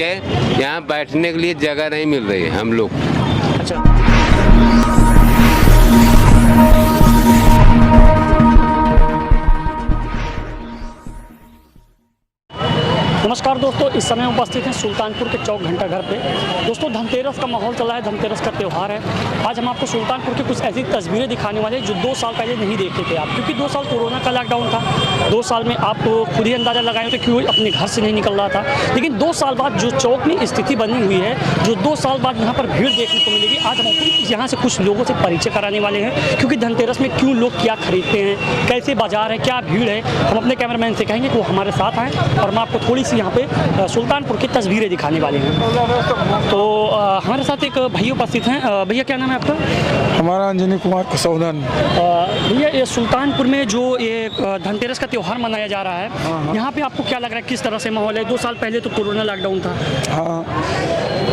है, यहाँ बैठने के लिए जगह नहीं मिल रही है हम लोग। अच्छा, नमस्कार दोस्तों, इस समय उपस्थित हैं सुल्तानपुर के चौक घंटा घर पे। दोस्तों, धनतेरस का माहौल चल रहा है, धनतेरस का त्यौहार है। आज हम आपको सुल्तानपुर की कुछ ऐसी तस्वीरें दिखाने वाले हैं जो 2 साल पहले नहीं देखे थे आप, क्योंकि 2 साल कोरोना का लॉकडाउन था। 2 साल में आप खुद ही अंदाज़ा लगाए होते क्यों अपने घर से नहीं निकल रहा था। लेकिन 2 साल बाद जो चौक में स्थिति बनी हुई है, जो 2 साल बाद यहाँ पर भीड़ देखने को मिलेगी, आज हम आपको यहाँ से कुछ लोगों से परिचय कराने वाले हैं। क्योंकि धनतेरस में क्यों लोग क्या खरीदते हैं, कैसे बाजार है, क्या भीड़ है, हम अपने कैमरामैन से कहेंगे कि वो हमारे साथ आएँ और मैं आपको थोड़ी सी यहाँ पे सुल्तानपुर की तस्वीरें दिखाने वाले हैं। तो हमारे साथ एक भैया उपस्थित हैं। भैया, क्या नाम है आपका? हमारा अंजनी कुमार कसौदन। भैया, ये सुल्तानपुर में जो ये धनतेरस का त्यौहार मनाया जा रहा है, यहाँ पे आपको क्या लग रहा है, किस तरह से माहौल है? 2 साल पहले तो कोरोना लॉकडाउन था। हाँ,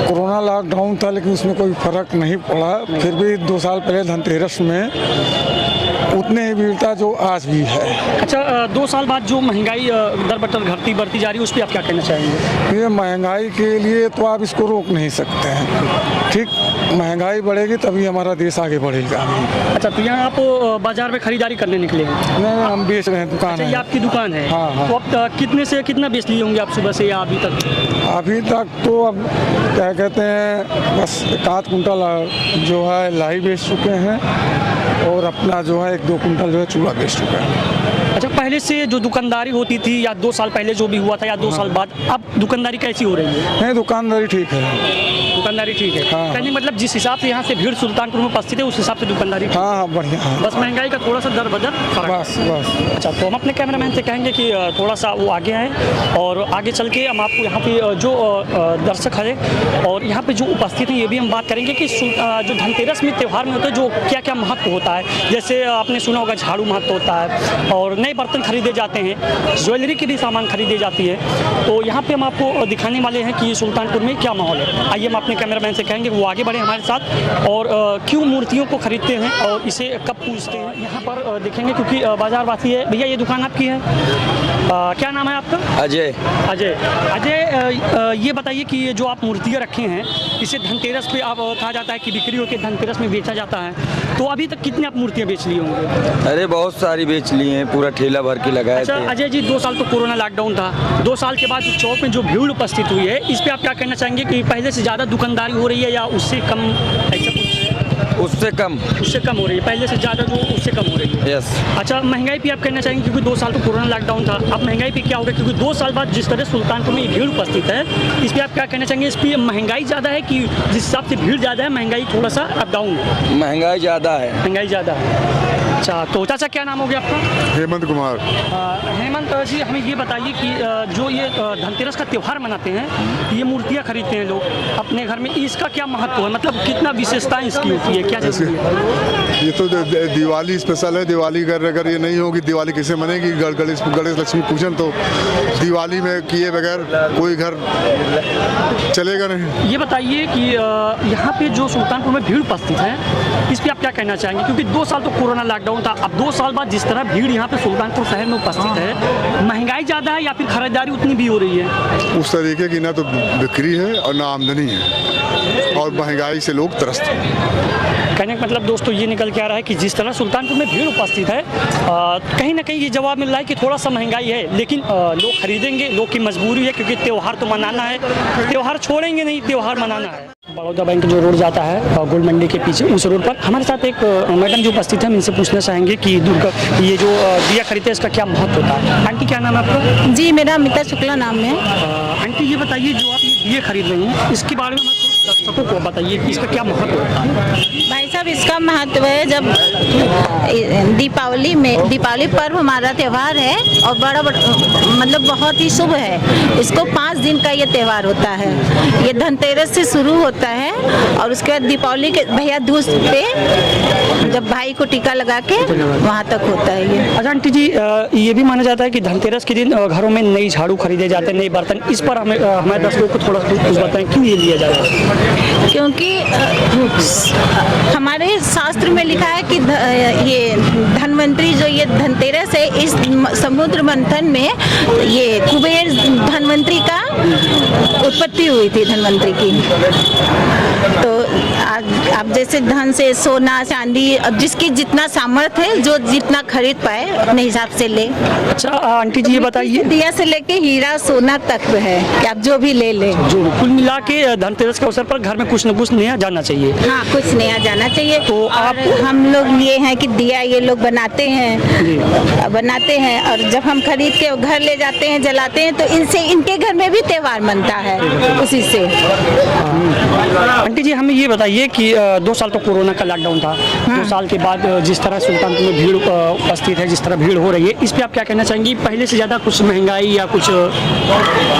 कोरोना लॉकडाउन था, लेकिन उसमें कोई फ़र्क नहीं पड़ा। फिर भी 2 साल पहले धनतेरस में उतने ही भीड़ था जो आज भी है। अच्छा, 2 साल बाद जो महंगाई दर बतर घटती बढ़ती जा रही है, उस पर आप क्या कहना चाहेंगे? ये महंगाई के लिए तो आप इसको रोक नहीं सकते हैं। ठीक, महंगाई बढ़ेगी तभी हमारा देश आगे बढ़ेगा। अच्छा, तो यहाँ आप बाजार में खरीदारी करने निकले हैं? नहीं, हम बेच रहे हैं, दुकान अच्छा, है। ये आपकी दुकान है? हाँ, हाँ। तो आप कितने से कितना बेच लिए होंगे आप सुबह से या अभी तक? अभी तक तो अब क्या कहते हैं, बस 1 कुंटल जो है लाही बेच चुके हैं और अपना जो है 1-2 कुंटल जो है चूड़ा बेच चुके हैं। अच्छा, पहले से जो दुकानदारी होती थी या 2 साल पहले जो भी हुआ था या 2 साल बाद, अब दुकानदारी कैसी हो रही है? नहीं, दुकानदारी ठीक है। दुकानदारी ठीक है? हाँ। कहने मतलब जिस हिसाब से यहाँ से भीड़ सुल्तानपुर में उपस्थित है, उस हिसाब से दुकानदारी ठीक है? हाँ, बढ़िया है। बस महंगाई का थोड़ा सा दर बदर फर्क है। बस। अच्छा, तो हम अपने कैमरामैन से कहेंगे कि थोड़ा सा वो आगे आए और आगे चल के हम आपको यहाँ पे जो दर्शक है और यहाँ पे जो उपस्थित हैं, ये भी हम बात करेंगे कि जो धनतेरस में त्यौहार में होता है, जो क्या क्या महत्व होता है। जैसे आपने सुना होगा झाड़ू महत्व होता है और नए बर्तन खरीदे जाते हैं, ज्वेलरी की भी सामान खरीदी जाती है। तो यहाँ पे हम आपको दिखाने वाले हैं कि सुल्तानपुर में क्या माहौल है। आइए हम अपने कैमरामैन से कहेंगे वो आगे बढ़े हमारे साथ और क्यों मूर्तियों को खरीदते हैं और इसे कब पूजते हैं, यहाँ पर देखेंगे। क्योंकि बाजारवासी है। भैया, ये दुकान आपकी है? क्या नाम है आपका? अजय। अजय, ये बताइए कि ये जो आप मूर्तियाँ रखे हैं, इसे धनतेरस पे आप कहा जाता है कि बिक्री होकर धनतेरस में बेचा जाता है, तो अभी तक कितने आप मूर्तियाँ बेच ली होंगे? अरे बहुत सारी बेच ली हैं, पूरा ठेला भर के लगाए अच्छा थे। अजय जी, 2 साल तो कोरोना लॉकडाउन था, 2 साल के बाद जो चौक में जो भीड़ उपस्थित हुई है, इस पे आप क्या कहना चाहेंगे कि पहले से ज़्यादा दुकानदारी हो रही है या उससे कम? ऐसा कुछ उससे कम हो रही है, पहले से ज़्यादा जो उससे कम हो रही है। यस। अच्छा, महंगाई पे आप कहना चाहेंगे, क्योंकि 2 साल तो कोरोना लॉकडाउन था, अब महंगाई पे क्या होगा? क्योंकि 2 साल बाद जिस तरह सुल्तानपुर में भीड़ उपस्थित है, इस पर आप क्या कहना चाहेंगे? इस पर महंगाई ज़्यादा है कि जिस हिसाब से भीड़ ज़्यादा है, महंगाई थोड़ा सा अप डाउन है? महंगाई ज़्यादा है। महंगाई ज़्यादा है। अच्छा, तो चाचा क्या नाम हो गया आपका? हेमंत कुमार। हेमंत जी, हमें ये बताइए कि जो ये धनतेरस का त्यौहार मनाते हैं, ये मूर्तियाँ खरीदते हैं लोग अपने घर में, इसका क्या महत्व है? मतलब कितना विशेषता इसकी होती है, क्या चीज़ है? ये तो दिवाली स्पेशल है। दिवाली अगर ये नहीं होगी, दिवाली कैसे मनेगी? गणेश लक्ष्मी पूजन तो दिवाली में किए बगैर कोई घर चलेगा नहीं। ये बताइए कि यहाँ पे जो सुल्तानपुर में भीड़ उपस्थित है, इस पर आप क्या कहना चाहेंगे? क्योंकि 2 साल तो कोरोना लॉकडाउन था, अब 2 साल बाद जिस तरह भीड़ यहाँ पे सुल्तानपुर शहर में उपस्थित है, महंगाई ज़्यादा है या फिर खरीदारी उतनी भी हो रही है? उस तरीके की ना तो बिक्री है और ना आमदनी है, और महंगाई से लोग त्रस्त हैं। कहने का मतलब दोस्तों ये निकल के आ रहा है कि जिस तरह सुल्तानपुर में भीड़ उपस्थित है, कहीं ना कहीं ये जवाब मिल रहा है कि थोड़ा सा महंगाई है, लेकिन लोग खरीदेंगे, लोग की मजबूरी है, क्योंकि त्यौहार तो मनाना है, त्यौहार छोड़ेंगे नहीं, त्यौहार मनाना है। बड़ौदा बैंक जो रोड जाता है गोल्ड मंडी के पीछे, उस रोड पर हमारे साथ एक मैडम जो उपस्थित है, हम इनसे पूछना चाहेंगे कि ये जो दिया खरीदते हैं, इसका क्या महत्व होता है। आंटी, क्या नाम है आपका? जी, मेरा अमिता शुक्ला नाम है। आंटी, ये बताइए, जो आप ये दिए खरीद रही हैं, इसके बारे में दर्शकों को बताइए कि इसका क्या महत्व होता है। भाई साहब, इसका महत्व है, जब दीपावली पर्व हमारा त्यौहार है और बड़ा मतलब बहुत ही शुभ है। इसको 5 दिन का ये त्यौहार होता है। ये धनतेरस से शुरू होता है और उसके बाद दीपावली के भैया दूज पे जब भाई को टीका लगा के वहाँ तक होता है ये। अच्छा आंटी जी, ये भी माना जाता है कि धनतेरस के दिन घरों में नई झाड़ू खरीदे जाते हैं, नए बर्तन, इस पर हमारे दर्शकों को थोड़ा कुछ बताएं, क्यों ये लिया जाता है? क्योंकि हमारे शास्त्र में लिखा है कि कि ये धनवंतरी जो ये धनतेरस है, इस समुद्र मंथन में ये कुबेर धनवंतरी का उत्पत्ति हुई थी, धनवंतरी की। तो आप जैसे धन से सोना चांदी, अब जिसकी जितना सामर्थ्य है, जो जितना खरीद पाए अपने हिसाब से ले। अच्छा आंटी जी ये बताइए, दिया से लेके हीरा सोना तक है कि आप जो भी ले लें। जो कुल मिला के धनतेरस के अवसर पर घर में कुछ न कुछ नया जाना चाहिए। हाँ, कुछ नया जाना चाहिए। तो आप हम लोग ये हैं कि दिया ये लोग बनाते हैं और जब हम खरीद के घर ले जाते हैं, जलाते हैं, तो इनसे इनके घर में भी त्योहार मनता है उसी से। आंटी जी हमें ये बताइए कि 2 साल तो कोरोना का लॉकडाउन था, 2 साल के बाद जिस तरह सुल्तानपुर में भीड़ उपस्थित है, जिस तरह भीड़ हो रही है, इस पे आप क्या कहना चाहेंगी? पहले से ज़्यादा कुछ महंगाई या कुछ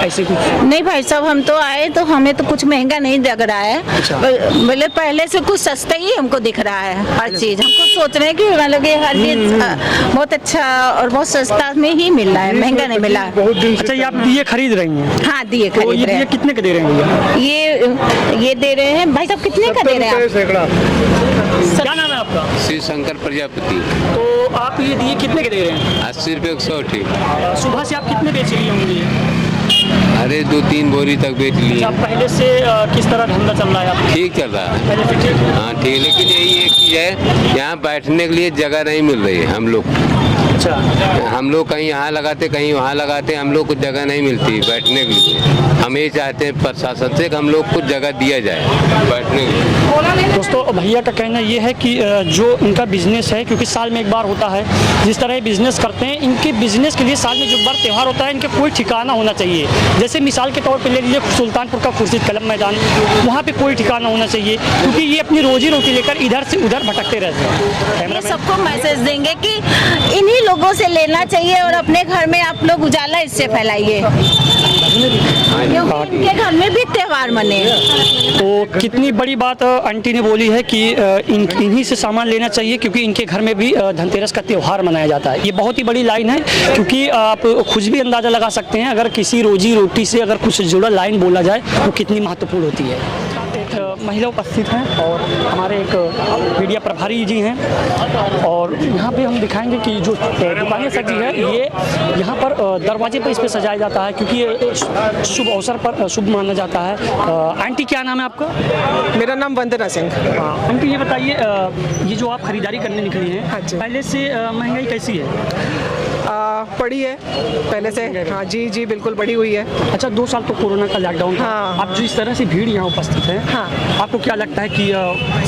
ऐसे कुछ? नहीं भाई साहब, हम तो आए तो हमें तो कुछ महंगा नहीं लग रहा है। अच्छा। मतलब पहले से कुछ सस्ता ही हमको दिख रहा है हर चीज़। हमको सोच रहे हैं कि मतलब ये हर चीज़ बहुत अच्छा और बहुत सस्ता में ही मिल रहा है, महंगा नहीं मिला। अच्छा ये आप दिए खरीद रही हैं? हाँ, दिए तो खरीद ये रहे दिए हैं। कितने के दे रहे हैं? ये दे रहे हैं भाई साहब, कितने का दे रहे हैं आप? क्या नाम है आपका? शिव शंकर प्रजापति। तो आप ये दिए कितने के दे रहे हैं? 80 रुपये 100 ठीक। सुबह से आप कितने बेच लिए होंगे ये? अरे 2-3 बोरी तक बेच लिए। अच्छा, पहले से किस तरह धंधा चल रहा है आपका? ठीक चल रहा है। पहले से ठीक? हाँ ठीक, लेकिन यही एक चीज़ है, यहाँ बैठने के लिए जगह नहीं मिल रही है हम लोग। अच्छा, हम लोग कहीं यहाँ लगाते कहीं वहाँ लगाते, हम लोग को जगह नहीं मिलती बैठने के लिए। हम ये चाहते हैं प्रशासन से कि हम लोग को जगह दिया जाए बैठने के लिए। दोस्तों भैया का कहना ये है कि जो इनका बिजनेस है, क्योंकि साल में एक बार होता है, जिस तरह ये बिजनेस करते हैं, इनके बिजनेस के लिए साल में जो बार त्यौहार होता है, इनके कोई ठिकाना होना चाहिए। जैसे मिसाल के तौर पर ले लीजिए सुल्तानपुर का खुर्शीद कलम मैदान, वहाँ पे कोई ठिकाना होना चाहिए, क्योंकि ये अपनी रोजी रोटी लेकर इधर से उधर भटकते रहते हैं। ये सबको मैसेज देंगे कि इन्हीं लोगों से लेना चाहिए और अपने घर में आप लोग उजाला इससे फैलाइए, क्योंकि इनके घर में भी त्योहार मने। तो कितनी बड़ी बात आंटी ने बोली है कि इन्हीं से सामान लेना चाहिए, क्योंकि इनके घर में भी धनतेरस का त्यौहार मनाया जाता है। ये बहुत ही बड़ी लाइन है, क्योंकि आप खुद भी अंदाज़ा लगा सकते हैं अगर किसी रोजी रोटी से अगर कुछ जुड़ा लाइन बोला जाए तो कितनी महत्वपूर्ण होती है। एक महिला उपस्थित हैं और हमारे एक मीडिया प्रभारी जी हैं, और यहाँ पे हम दिखाएंगे कि जो दुकानें सजी है, ये यहाँ पर दरवाजे पर इस पर सजाया जाता है, क्योंकि ये शुभ अवसर पर शुभ माना जाता है। आंटी क्या नाम है आपका? मेरा नाम वंदना सिंह। आंटी ये बताइए, ये जो आप खरीदारी करने निकली हैं, हाँ जी। पहले से महंगाई कैसी है? पड़ी है पहले से। हाँ जी बिल्कुल बढ़ी हुई है। अच्छा 2 साल तो कोरोना का लॉकडाउन था। हाँ। अब जिस तरह से भीड़ यहाँ उपस्थित है, हाँ। आपको क्या लगता है कि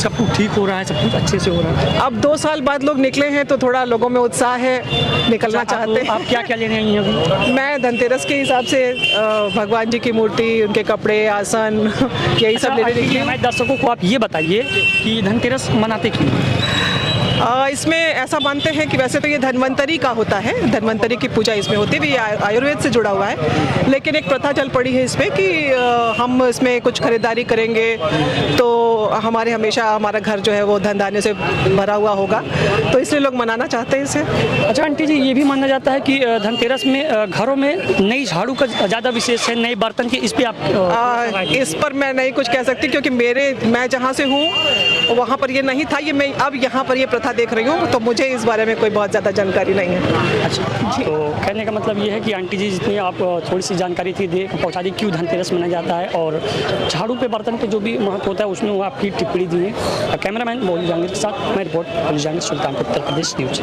सब कुछ ठीक हो रहा है, सब कुछ अच्छे से हो रहा है? अब 2 साल बाद लोग निकले हैं तो थोड़ा लोगों में उत्साह है, निकलना चाहते हैं। आप क्या क्या लेने आई हैं अभी? मैं धनतेरस के हिसाब से भगवान जी की मूर्ति, उनके कपड़े, आसन, यही सब लेने निकली हूँ। हमारे दर्शकों को आप ये बताइए कि धनतेरस मनाते क्यों? इसमें ऐसा मानते हैं कि वैसे तो ये धनवंतरी का होता है, धनवंतरी की पूजा इसमें होती है, ये आयुर्वेद से जुड़ा हुआ है, लेकिन एक प्रथा चल पड़ी है इसमें कि हम इसमें कुछ खरीदारी करेंगे तो हमारे हमेशा हमारा घर जो है वो धन धान्य से भरा हुआ होगा, तो इसलिए लोग मनाना चाहते हैं इसे। अच्छा आंटी जी ये भी माना जाता है कि धनतेरस में घरों में नई झाड़ू का ज़्यादा विशेष है, नए बर्तन के, इस पर आप इस पर मैं नहीं कुछ कह सकती, क्योंकि मैं जहाँ से हूँ वहाँ पर ये नहीं था, ये मैं अब यहाँ पर ये प्रथा देख रही हूँ, तो मुझे इस बारे में कोई बहुत ज़्यादा जानकारी नहीं है। अच्छा, तो कहने का मतलब ये है कि आंटी जी जितनी आप थोड़ी सी जानकारी थी पहुँचा दी क्यों धनतेरस मनाया जाता है, और झाड़ू पे बर्तन के जो भी महत्व होता है उसमें वो आपकी टिप्पणी दी है। कैमरामैन बोली जहांगीर के साथ मैं रिपोर्ट बोली जहांगीर, सुल्तानपुर उत्तर प्रदेश न्यूज।